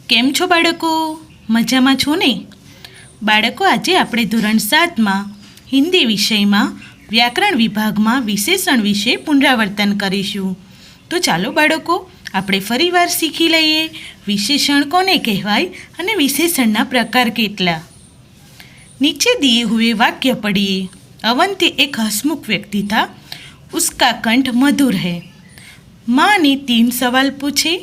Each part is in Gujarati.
કેમ છો બાળકો? મજામાં છો ને? બાળકો, આજે આપણે ધોરણ 7માં હિન્દી વિષયમાં વ્યાકરણ વિભાગમાં વિશેષણ વિશે પુનરાવર્તન કરીશું. તો ચાલો બાળકો, આપણે ફરીવાર શીખી લઈએ વિશેષણ કોને કહેવાય અને વિશેષણના પ્રકાર કેટલા. नीचे दिए हुए वाक्य पढ़िए. अवंती एक हंसमुख व्यक्ति था. उसका कंठ मधुर है. माँ ने 3 सवाल पूछे.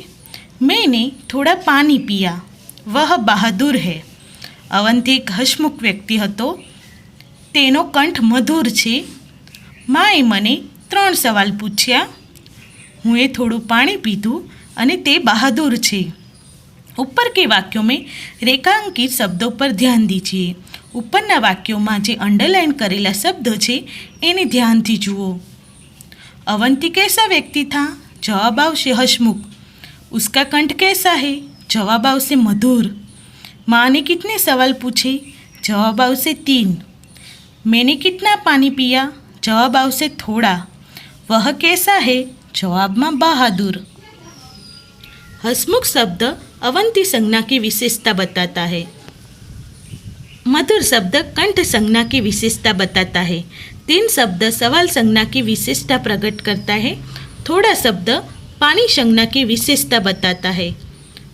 मैंने थोड़ा पानी पिया. वह बहादुर है. अवंती एक हंसमुख व्यक्ति હતો. તેનો કંઠ મધુર છે. માએ મને 3 સવાલ પૂછ્યા. હું થોડું પાણી પીધું અને તે બહાદુર છે. ऊपर के वाक्यों में रेखांकित शब्दों पर ध्यान दीजिए. ઉપરના વાક્યોમાં જે અંડરલાઇન કરેલા શબ્દો છે એને ધ્યાનથી જુઓ. अवंती कैसा व्यक्ति था? जवाब आवशे हंसमुख. उसका कंठ कैसा है? जवाब आवशे मधुर. माँ ने कितने सवाल पूछे? जवाब आवशे 3. मैंने कितना पानी पिया? जवाब आवशे थोड़ा. वह कैसा है? जवाब में बहादुर. हंसमुख शब्द अवंती संज्ञा की विशेषता बताता है. मधुर शब्द कंठ संज्ञा की विशेषता बताता है. 3 शब्द सवाल संज्ञा की विशेषता प्रकट करता है. थोड़ा शब्द पानी संज्ञा की विशेषता बताता है.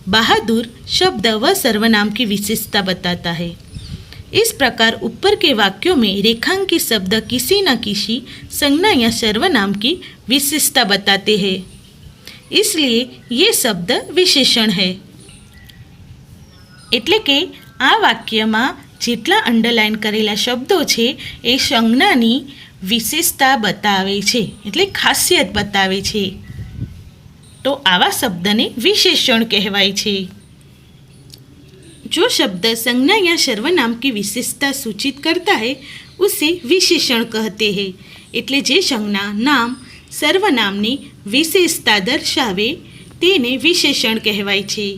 बहादुर शब्द व सर्वनाम की विशेषता बताता है. इस प्रकार ऊपर के वाक्यों में रेखांकित शब्द किसी न किसी संज्ञा या सर्वनाम की विशेषता बताते हैं. इसलिए ये शब्द विशेषण है. એટલે કે આ વાક્યમાં જેટલા અંડરલાઇન કરેલા શબ્દો છે એ સંજ્ઞાની વિશેષતા બતાવે છે, એટલે ખાસિયત બતાવે છે. તો આવા શબ્દને વિશેષણ કહેવાય છે. जो शब्द संज्ञा या सर्वनाम की विशेषता सूचित करता है उसे विशेषण कहते हैं. એટલે જે સંજ્ઞા નામ સર્વનામની વિશેષતા દર્શાવે તેને વિશેષણ કહેવાય છે.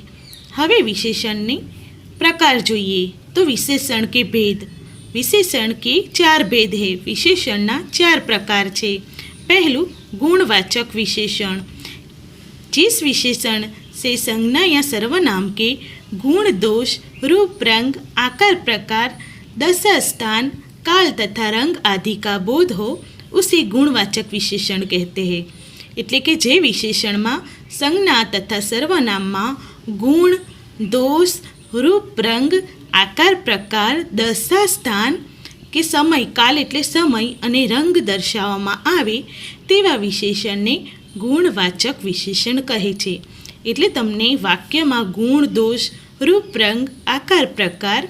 હવે વિશેષણની प्रकार જોઈએ तो विशेषण के भेद. विशेषण के 4 भेद है. विशेषणना 4 प्रकार છે. पहलू गुणवाचक विशेषण. जिस विशेषण से संज्ञा या सर्वनाम के गुण दोष रूप रंग आकार प्रकार दशा स्थान काल तथा रंग आदि का बोध हो उसे गुणवाचक विशेषण कहते हैं. એટલે કે જે વિશેષણમાં સંજ્ઞા તથા સર્વનામમાં ગુણ દોષ રૂપ રંગ આકાર પ્રકાર દશા સ્થાન કે સમય કાલ એટલે સમય અને રંગ દર્શાવવામાં આવે તેવા વિશેષણને ગુણવાચક વિશેષણ કહે છે. એટલે તમને વાક્યમાં ગુણ દોષ રૂપ રંગ આકાર પ્રકાર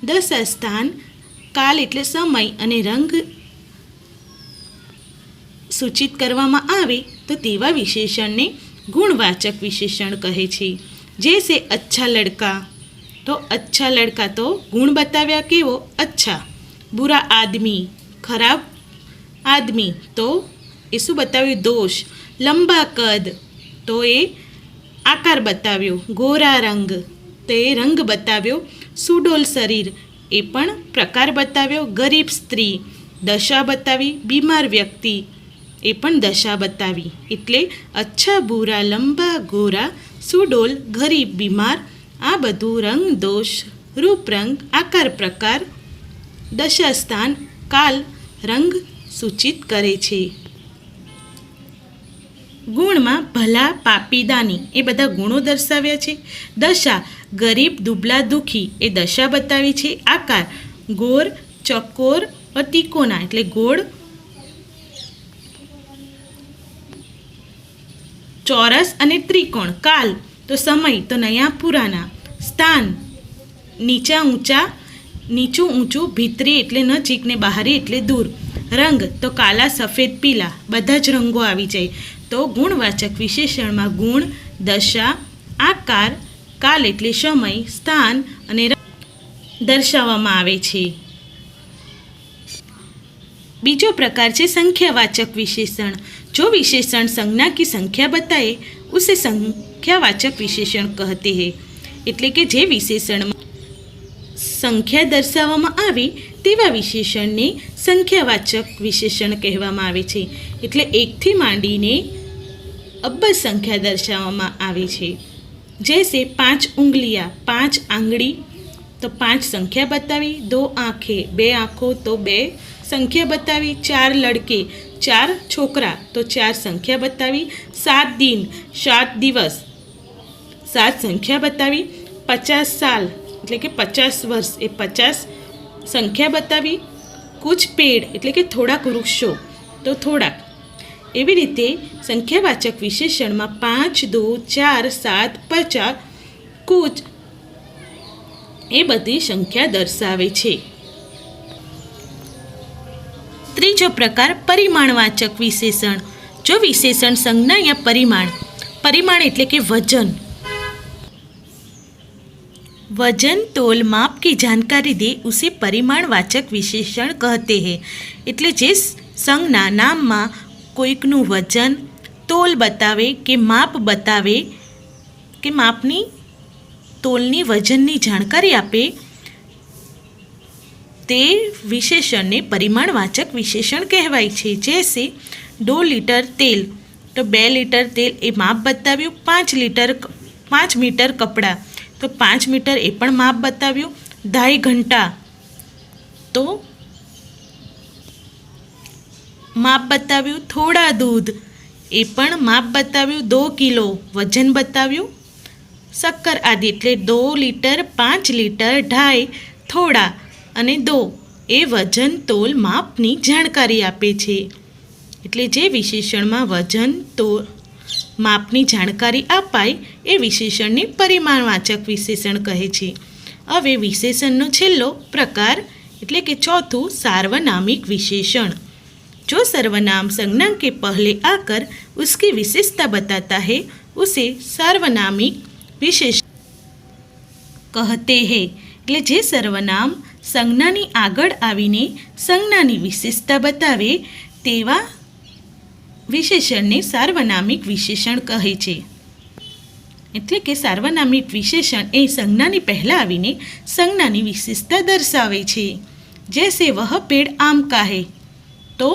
દશા સ્થાન કાલ એટલે સમય અને રંગ સૂચિત કરવામાં આવે તો તેવા વિશેષણને ગુણવાચક વિશેષણ કહે છે. જૈસે અચ્છા લડકા. तो अच्छा लड़का तो गुण बताव्या केवो अच्छा. बुरा आदमी खराब आदमी तो ए शू बताव्यु दोष. लंबा कद तो ए आकार बताव्यो. गोरा रंग तो ए रंग बताव्यो. सुडोल शरीर ए पण प्रकार बताव्यो. गरीब स्त्री दशा बतावी. बीमार व्यक्ति ए पण दशा बतावी. एटले अच्छा बुरा लंबा गोरा सुडोल गरीब बीमार આ બધું રંગ દોષ રૂપ રંગ આકાર પ્રકાર દશા સ્થાન કાલ રંગ સૂચિત કરે છે. ગુણમાં ભલા પાપી દાની એ બધા ગુણો દર્શાવ્યા છે. દશા ગરીબ દુબળા દુઃખી એ દશા બતાવી છે. આકાર ગોર ચકોર ત્રિકોણા એટલે ગોળ ચોરસ અને ત્રિકોણ. કાલ तो समय तो नया पुराना. स्थान नीचा ऊंचा नीचू ऊंचू भीतरी एटले नजीक ने बहारी एटले दूर. रंग तो काला सफेद पीला બધા જ રંગો આવી જાય. તો ગુણવાચક વિશેષણમાં ગુણ દશા આકાર કાલ એટલે સમય સ્થાન અને દર્શાવવામાં આવે છે. બીજો પ્રકાર છે સંખ્યાવાચક વિશેષણ. जो विशेषण संज्ञा की संख्या बताए उसे संख्यावाचक विशेषण कहते हैं. એટલે કે જે વિશેષણમાં સંખ્યા દર્શાવવામાં આવે તેવા વિશેષણને સંખ્યાવાચક વિશેષણ કહેવામાં આવે છે. એટલે 1થી માંડીને અબજ સંખ્યા દર્શાવવામાં આવે છે. जैसे 5 उंगलियां 5 आंगળી तो 5 संख्या बतावी, 2 आँखें 2 आँखों तो 2 संख्या बतावी, 4 लड़के 4 छोकरा तो 4 संख्या बतावी, 7 दिन 7 दिवस 7 संख्या बतावी, 50 साल એટલે કે 50 વર્ષ એ 50 સંખ્યા बतावी, कुछ पेड़ એટલે કે થોડાક વૃક્ષો તો થોડાક। એવી રીતે સંખ્યાવાચક વિશેષણમાં 5, 2, 4, 7, 50 કુછ એ બધી સંખ્યા દર્શાવે છે। ત્રીજો પ્રકાર પરિમાણવાચક વિશેષણ। જો વિશેષણ સંજ્ઞા या પરિમાણ એટલે કે वजन तोल माप की जानकारी दे उसे परिमाणवाचक विशेषण कहते हैं। એટલે જે સંજ્ઞા નામમાં કોઈકનું વજન તોલ બતાવે કે માપ બતાવે કે માપની તોલની વજનની જાણકારી આપે તે વિશેષણને પરિમાણવાચક વિશેષણ કહેવાય છે। जैसे 2 लीटर तेल तो 2 लीटर तेल એ માપ બતાવ્યું, 5 मीटर કપડાં तो 5 मीटर એ પણ માપ બતાવ્યું, 2.5 ઘંટા તો માપ બતાવ્યું, થોડા दूध એ પણ માપ બતાવ્યું, 2 કિલો વજન બતાવ્યું, શક્કર આદિ એટલે 2 लीटर 5 लीटर 2.5 થોડા અને 2 એ વજન તોલ માપની જાણકારી આપે છે। એટલે જે વિશેષણમાં વજન તોલ માપની જાણકારી અપાય એ વિશેષણને પરિમાણવાચક વિશેષણ કહે છે। હવે વિશેષણનો છેલ્લો પ્રકાર એટલે કે ચોથું સાર્વનામિક વિશેષણ। जो सर्वनाम संज्ञा के पहले आकर उसकी विशेषता बताता है उसे सार्वनामिक विशेषण कहते हैं। એટલે જે સર્વનામ સંજ્ઞાની આગળ આવીને સંજ્ઞાની વિશેષતા બતાવે તેવા વિશેષણને સાર્વનામિક વિશેષણ કહે છે। એટલે કે સાર્વનામિક વિશેષણ એ સંજ્ઞાની પહેલાં આવીને સંજ્ઞાની વિશેષતા દર્શાવે છે। जैसे वह पेड़ आम का है तो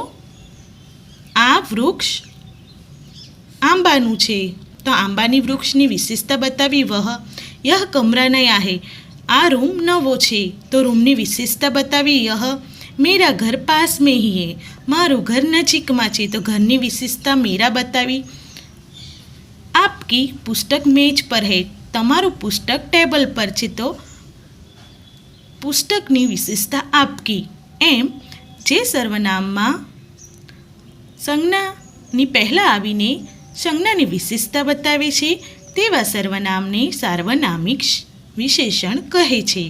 આ વૃક્ષ આંબાનું છે તો આંબાની વૃક્ષની વિશેષતા બતાવી વહ। यह कमरा नया है આ રૂમ નવો છે તો રૂમની વિશેષતા બતાવી यह। मेरा घर पास में ही है मारू घर नजीकમાં છે તો ઘરની વિશેષતા मेरा बतावी। आपकी पुस्तक मेज पर है તમારું પુસ્તક ટેબલ પર છે તો પુસ્તકની વિશેષતા आपकी। એમ જે સર્વનામમાં સંજ્ઞાની પહેલાં આવીને સંજ્ઞાની વિશેષતા બતાવે છે તેવા સર્વનામને સાર્વનામિક વિશેષણ કહે છે।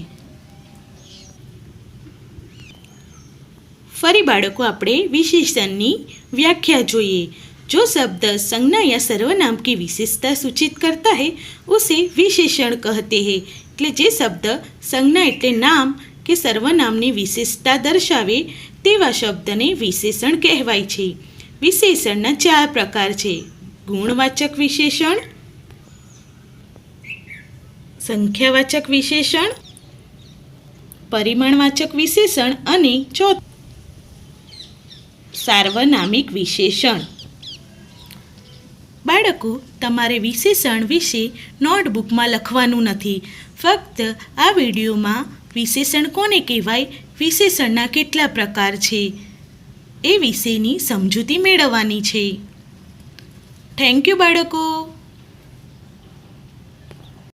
ફરી બાળકો આપણે વિશેષણની વ્યાખ્યા જોઈએ। जो शब्द संज्ञा या सर्वनाम की विशेषता सूचित करता है उसे विशेषण कहते हैं। એટલે જે શબ્દ સંજ્ઞા એટલે નામ કે સર્વનામની વિશેષતા દર્શાવે તેવા શબ્દને વિશેષણ કહેવાય છે। વિશેષણના 4 પ્રકાર છે: ગુણવાચક વિશેષણ, સંખ્યાવાચક વિશેષણ, પરિમાણવાચક વિશેષણ અને સાર્વનામિક વિશેષણ। બાળકો, તમારે વિશેષણ વિશે નોટબુકમાં લખવાનું નથી, ફક્ત આ વિડીયોમાં વિશેષણ કોને કહેવાય, વિશેષણના કેટલા પ્રકાર છે એ વિશેની સમજૂતી મેળવવાની છે। થેન્ક યુ બાળકો।